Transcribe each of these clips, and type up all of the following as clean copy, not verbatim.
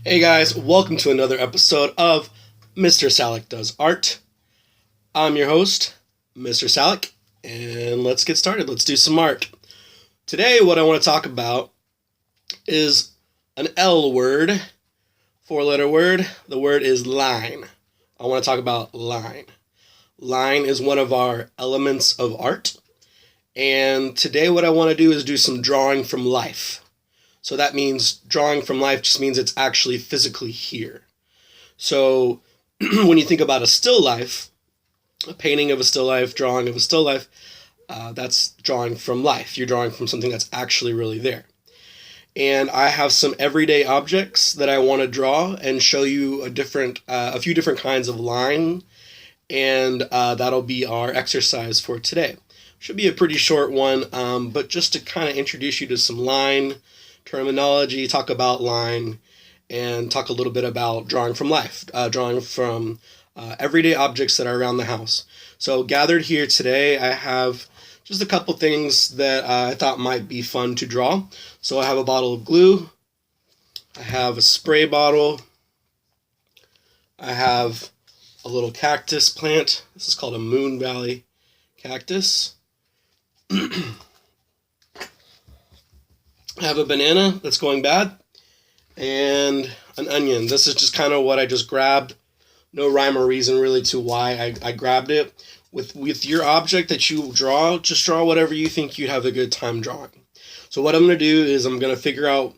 Hey guys, welcome to another episode of Mr. Salick Does Art. I'm your host, Mr. Salick, and let's get started. Let's do some art. Today, what I want to talk about is an L word, four-letter word. The word is line. I want to talk about line. Line is one of our elements of art, and today what I want to do is do some drawing from life. So that means drawing from life just means it's actually physically here. So when you think about a still life, a painting of a still life, drawing of a still life, that's drawing from life. You're drawing from something that's actually really there. And I have some everyday objects that I want to draw and show you a few different kinds of line, and that'll be our exercise for today. Should be a pretty short one, but just to kind of introduce you to some line terminology, talk about line, and talk a little bit about drawing from life, drawing from everyday objects that are around the house. So gathered here today, I have just a couple things that I thought might be fun to draw. So I have a bottle of glue, I have a spray bottle, I have a little cactus plant. This is called a Moon Valley cactus. I have a banana that's going bad, and an onion. This is just kind of what I just grabbed. No rhyme or reason really to why I grabbed it. With your object that you draw, just draw whatever you think you'd have a good time drawing. So what I'm going to do is I'm going to figure out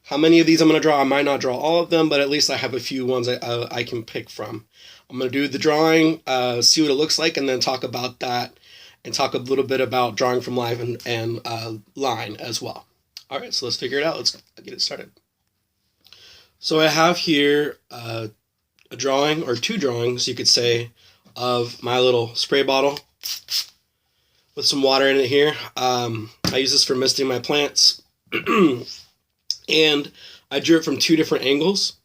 how many of these I'm going to draw. I might not draw all of them, but at least I have a few ones I can pick from. I'm going to do the drawing, see what it looks like, and then talk about that, and talk a little bit about drawing from life and line as well. All right, so let's figure it out. Let's get it started. So I have here a drawing, or two drawings, you could say, of my little spray bottle with some water in it here. I use this for misting my plants. And I drew it from two different angles.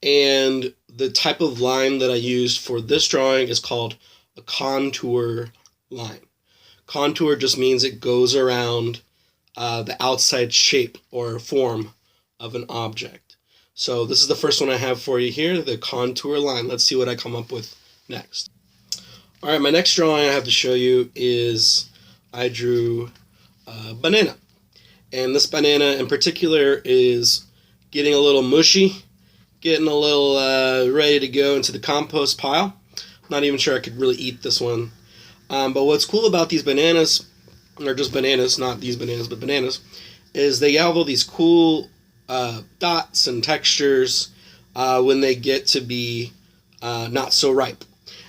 And the type of line that I used for this drawing is called a contour line. Contour just means it goes around the outside shape or form of an object. So this is the first one I have for you here, the contour line. Let's see what I come up with next. All right, my next drawing I have to show you is I drew a banana. And this banana in particular is getting a little mushy, getting a little ready to go into the compost pile. Not even sure I could really eat this one. But what's cool about these bananas, or just bananas, not these bananas, but bananas, is they have all these cool dots and textures when they get to be not so ripe.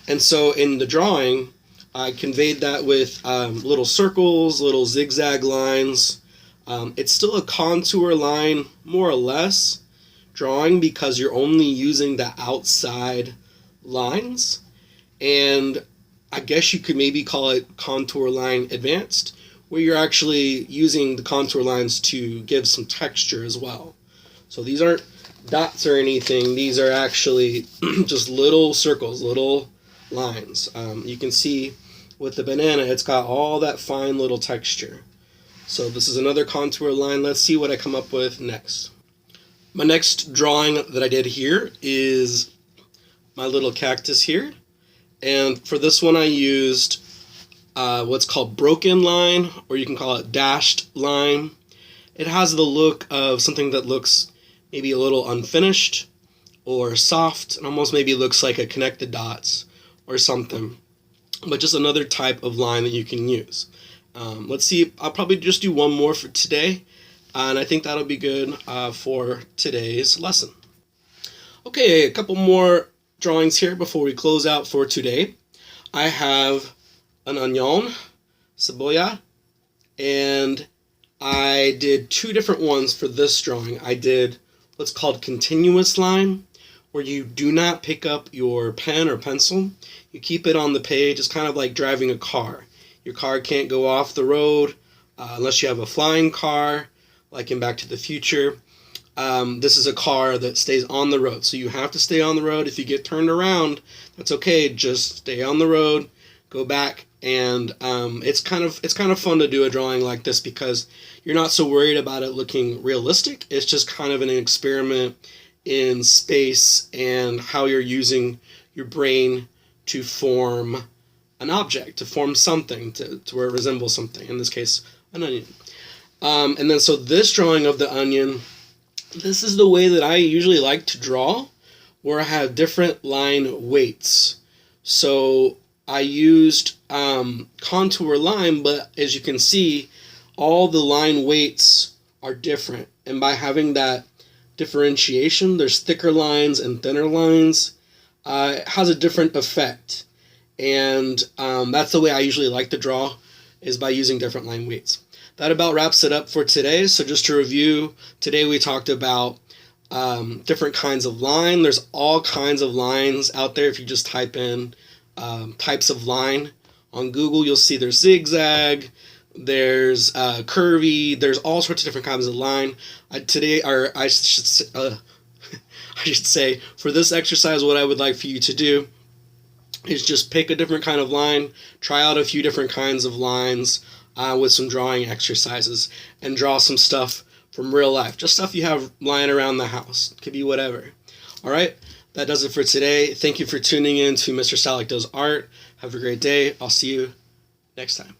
And so in the drawing, I conveyed that with little circles, little zigzag lines. It's still a contour line, more or less, drawing because you're only using the outside lines. And I guess you could maybe call it contour line advanced, where you're actually using the contour lines to give some texture as well. So these aren't dots or anything. These are actually just little circles, little lines. You can see with the banana, it's got all that fine little texture. So this is another contour line. Let's see what I come up with next. My next drawing that I did here is my little cactus here. And for this one I used what's called broken line, or you can call it dashed line. It has the look of something that looks maybe a little unfinished or soft, and almost maybe looks like a connected dots or something. But just another type of line that you can use. Let's see, I'll probably just do one more for today, and I think that'll be good for today's lesson. Okay, a couple more drawings here before we close out for today. I have an onion, cebolla, and I did two different ones for this drawing. I did what's called continuous line, where you do not pick up your pen or pencil. You keep it on the page. It's kind of like driving a car. Your car can't go off the road unless you have a flying car, like in Back to the Future. This is a car that stays on the road, so you have to stay on the road. If you get turned around, that's okay. Just stay on the road, go back, and it's kind of fun to do a drawing like this because you're not so worried about it looking realistic. It's just kind of an experiment in space and how you're using your brain to form an object, to form something, to where it resembles something, in this case, an onion. And then so this drawing of the onion, this is the way that I usually like to draw, where I have different line weights. So I used contour line, but as you can see, all the line weights are different. And by having that differentiation, there's thicker lines and thinner lines, it has a different effect. And that's the way I usually like to draw, is by using different line weights. That about wraps it up for today. So just to review, today we talked about different kinds of line. There's all kinds of lines out there. If you just type in types of line on Google, you'll see there's zigzag, there's curvy, there's all sorts of different kinds of line. I should say, for this exercise, what I would like for you to do is just pick a different kind of line, try out a few different kinds of lines with some drawing exercises, and draw some stuff from real life. Just stuff you have lying around the house. It could be whatever. All right, that does it for today. Thank you for tuning in to Mr. Salak Does Art. Have a great day. I'll see you next time.